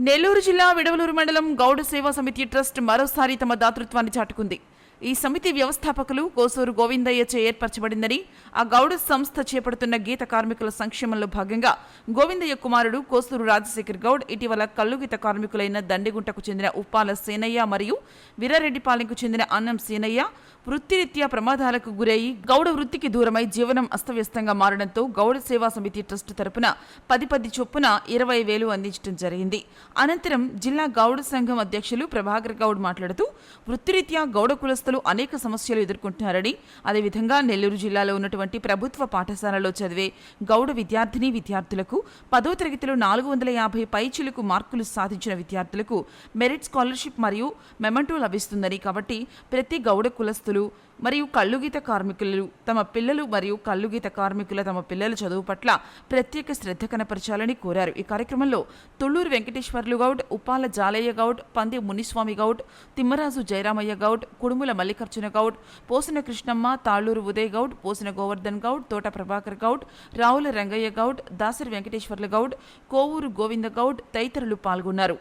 నెల్లూరు జిల్లా విడవలూరు మండలం గౌడ సేవా సమితి ట్రస్ట్ మరోసారి తమ దాతృత్వాన్ని చాటుకుంది. ఈ సమితి వ్యవస్థాపకులు కోసూరు గోవిందయ్యచే ఏర్పరచబడిందని, ఆ గౌడ సంస్థ చేపడుతున్న గీత కార్మికుల సంక్షేమంలో భాగంగా గోవిందయ్య కుమారుడు కోసూరు రాజశేఖర్ గౌడ్ ఇటీవల కల్లుగీత కార్మికులైన దండిగుంటకు చెందిన ఉప్పాల సేనయ్య మరియు వీరారెడ్డిపాలెంకు చెందిన అన్నం సేనయ్య వృత్తిరీత్యా ప్రమాదాలకు గురయ్యి గౌడ వృత్తికి దూరమై జీవనం అస్తవ్యస్తంగా మారడంతో గౌడ సేవా సమితి ట్రస్ట్ తరపున 10 చొప్పున 20,000 అందించడం జరిగింది. అనంతరం జిల్లా గౌడ సంఘం అధ్యక్షులు ప్రభాకర్ గౌడ్ మాట్లాడుతూ వృత్తిరీత్యా గౌడ కులస్తులు అనేక సమస్యలు ఎదుర్కొంటున్నారని, అదేవిధంగా నెల్లూరు జిల్లాలో ఉన్నటువంటి ప్రభుత్వ పాఠశాలలో చదివే గౌడ విద్యార్థులకు 10వ తరగతిలో 450 పైచిలుకు మార్కులు సాధించిన విద్యార్థులకు మెరిట్ స్కాలర్షిప్ మరియు మెమంటో లభిస్తుందని, కాబట్టి ప్రతి గౌడ కులస్తులు మరియు కల్లుగీత కార్మికులు తమ పిల్లలు మరియు కల్లుగీత కార్మికుల తమ పిల్లల చదువు పట్ల ప్రత్యేక శ్రద్ధ కనపరచాలని కోరారు. ఈ కార్యక్రమంలో తుళ్లూరు వెంకటేశ్వర్లు గౌడ్, ఉప్పాల జాలయ్య గౌడ్, పంది మునిస్వామి గౌడ్, తిమ్మరాజు జయరామయ్య గౌడ్, కుడుముల మల్లికార్జున గౌడ్, పోసిన కృష్ణమ్మ, తాళ్లూరు ఉదయ్ గౌడ్, పోసిన గోవర్ధన్ గౌడ్, తోట ప్రభాకర్ గౌడ్, రావుల రంగయ్య గౌడ్, దాసరి వెంకటేశ్వర్లు గౌడ్, కోవూరు గోవింద గౌడ్ తదితరులు పాల్గొన్నారు.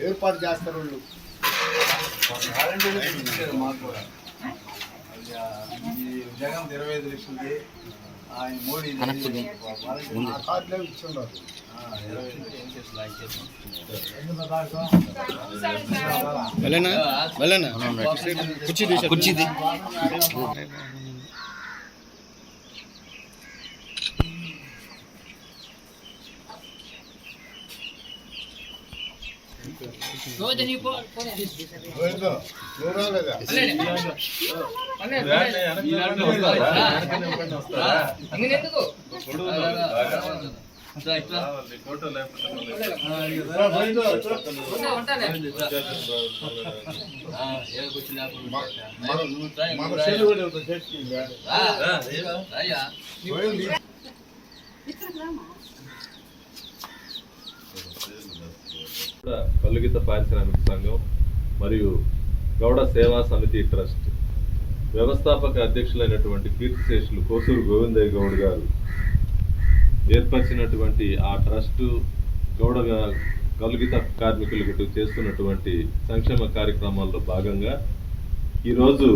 ఏర్పాటు చేస్తారు జగన్ 25 లక్షలకి ఆయన మోడీ కార్డులో ఇచ్చిండారు. కుర్చీది కల్లుగీత పారిశ్రామిక సంఘం మరియు గౌడ సేవా సమితి ట్రస్ట్ వ్యవస్థాపక అధ్యక్షులైనటువంటి కీర్తిశేషులు కోసూరు గోవిందయ్య గౌడ్ గారు ఏర్పరిచినటువంటి ఆ ట్రస్టు గౌడ కల్లుగీత కార్మికులకు చేస్తున్నటువంటి సంక్షేమ కార్యక్రమాల్లో భాగంగా ఈరోజు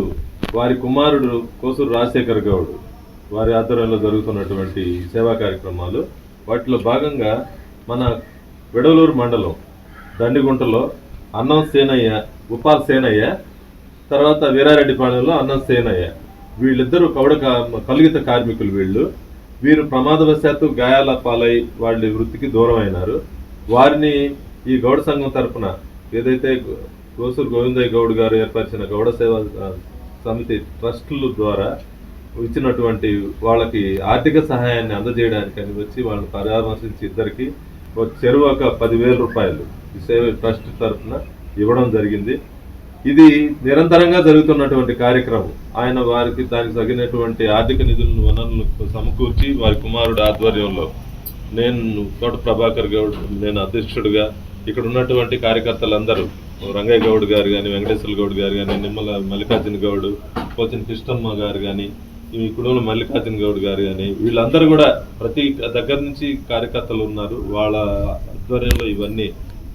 వారి కుమారుడు కోసూరు రాజశేఖర్ గౌడ్ వారి ఆధ్వర్యంలో జరుగుతున్నటువంటి సేవా కార్యక్రమాలు, వాటిలో భాగంగా మన విడవలూరు మండలం దండిగుంటలో అన్నం సేనయ్య, ఉప్పాల సేనయ్య, తర్వాత వీరారెడ్డిపాలెంలో అన్నం సేనయ్య, వీళ్ళిద్దరూ కల్లుగీత కార్మికులు. వీరు ప్రమాదవశాత్తు గాయాల పాలై వాళ్ళ వృత్తికి దూరం అయినారు. వారిని ఈ గౌడ సంఘం తరఫున ఏదైతే కోసూరు గోవిందయ్య గౌడ్ గారు ఏర్పరిచిన గౌడ సేవా సమితి ట్రస్టుల ద్వారా ఇచ్చినటువంటి వాళ్ళకి ఆర్థిక సహాయాన్ని అందజేయడానికని వచ్చి వాళ్ళని పరామర్శించి ఇద్దరికి చెరువు ఒక 10,000 రూపాయలు ఈ సేవ ట్రస్ట్ తరఫున ఇవ్వడం జరిగింది. ఇది నిరంతరంగా జరుగుతున్నటువంటి కార్యక్రమం. ఆయన వారికి దానికి తగినటువంటి ఆర్థిక నిధులను వనరులను సమకూర్చి వారి కుమారుడు ఆధ్వర్యంలో నేను తోట ప్రభాకర్ గౌడ్, నేను అధ్యక్షుడిగా ఇక్కడ ఉన్నటువంటి కార్యకర్తలందరూ రంగయ్య గౌడ్ గారు కానీ, వెంకటేశ్వర గౌడ్ గారు కానీ, నిమ్మల మల్లికార్జున గౌడ్, పోచిన కృష్ణమ్మ గారు కానీ, ఈ కుటుంబంలో మల్లికార్జున గౌడ్ గారు కానీ, వీళ్ళందరూ కూడా ప్రతి దగ్గర నుంచి కార్యకర్తలు ఉన్నారు. వాళ్ళ ఆధ్వర్యంలో ఇవన్నీ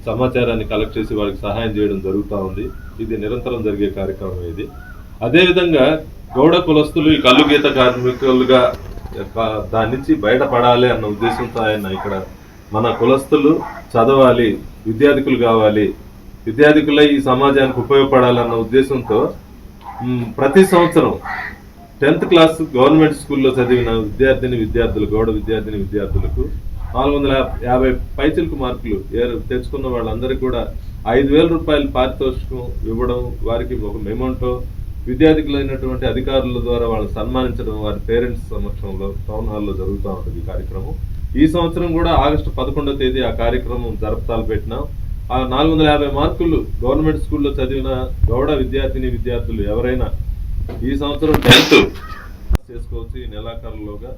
సమాచారాన్ని కలెక్ట్ చేసి వాళ్ళకి సహాయం చేయడం జరుగుతూ ఉంది. ఇది నిరంతరం జరిగే కార్యక్రమం ఇది. అదేవిధంగా గౌడ కులస్తులు ఈ కల్లుగీత కార్మికులుగా దాని నుంచి బయటపడాలి అన్న ఉద్దేశంతో ఆయన ఇక్కడ మన కులస్తులు చదవాలి, విద్యార్థికులు కావాలి, విద్యార్థికులై ఈ సమాజానికి ఉపయోగపడాలన్న ఉద్దేశంతో ప్రతి సంవత్సరం 10th క్లాస్ గవర్నమెంట్ స్కూల్లో చదివిన విద్యార్థులు గౌడ విద్యార్థులకు 450 పైచిలకు మార్కులు తెచ్చుకున్న వాళ్ళందరికీ కూడా 5,000 రూపాయలు పారితోషికం ఇవ్వడం, వారికి ఒక మెమంటో, విద్యార్థికులైనటువంటి అధికారుల ద్వారా వాళ్ళని సన్మానించడం వారి పేరెంట్స్ సమక్షంలో టౌన్ హాల్లో జరుగుతూ ఉంటుంది ఈ కార్యక్రమం. ఈ సంవత్సరం కూడా ఆగస్టు 11వ తేదీ ఆ కార్యక్రమం జరపతాలు పెట్టినాం. ఆ 450 మార్కులు గవర్నమెంట్ స్కూల్లో చదివిన గౌడ విద్యార్థులు ఎవరైనా ఈ సంవత్సరం 10th చేసుకోవచ్చు. ఈ నెలాఖరులోగా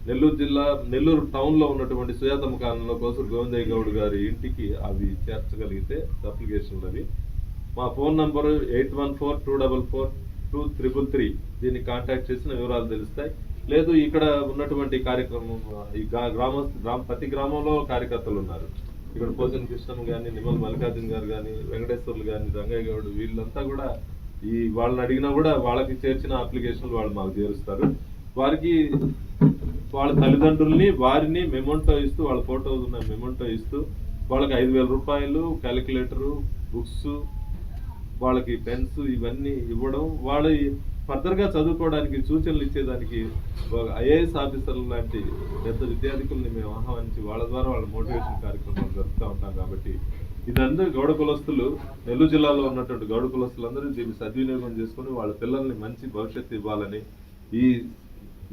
నెల్లూరు జిల్లా నెల్లూరు టౌన్లో ఉన్నటువంటి సుజాతమ్మ కాలనీలో కోసూరు గోవిందయ్య గౌడ్ గారి ఇంటికి అవి చేర్చగలిగితే అప్లికేషన్లు అవి మా ఫోన్ నంబరు 8142442333 దీన్ని కాంటాక్ట్ చేసిన వివరాలు తెలుస్తాయి. లేదు ఇక్కడ ఉన్నటువంటి కార్యక్రమం ఈ ప్రతి గ్రామంలో కార్యకర్తలు ఉన్నారు. ఇక్కడ పోసిన కృష్ణమ్మ కానీ, నిమ్మల మల్లికార్జున గారు కానీ, వెంకటేశ్వర్లు కానీ, రంగయ్య గౌడ్ వీళ్ళంతా కూడా వాళ్ళని అడిగినా కూడా వాళ్ళకి చేర్చిన అప్లికేషన్లు వాళ్ళు మాకు చేరుస్తారు. వారికి వాళ్ళ తల్లిదండ్రుల్ని వారిని మెమోంటో ఇస్తూ వాళ్ళ ఫోటో ఉన్న మెమోంటో ఇస్తూ వాళ్ళకి 5,000 రూపాయలు క్యాలిక్యులేటరు, బుక్స్, వాళ్ళకి పెన్స్ ఇవన్నీ ఇవ్వడం, వాళ్ళు ఫర్దర్గా చదువుకోవడానికి సూచనలు ఇచ్చేదానికి ఐఏఎస్ ఆఫీసర్లు లాంటి పెద్ద విద్యార్థికుల్ని మేము ఆహ్వానించి వాళ్ళ ద్వారా వాళ్ళ మోటివేషన్ కార్యక్రమాలు జరుపుతూ ఉంటాం. కాబట్టి ఇదంతా గౌడ కులస్తులు, నెల్లూరు జిల్లాలో ఉన్నటువంటి గౌడ కులస్తులందరూ దీన్ని సద్వినియోగం చేసుకుని వాళ్ళ పిల్లల్ని మంచి భవిష్యత్తు ఇవ్వాలని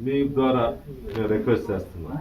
మీ ద్వారా మేము రిక్వెస్ట్ చేస్తున్నాం.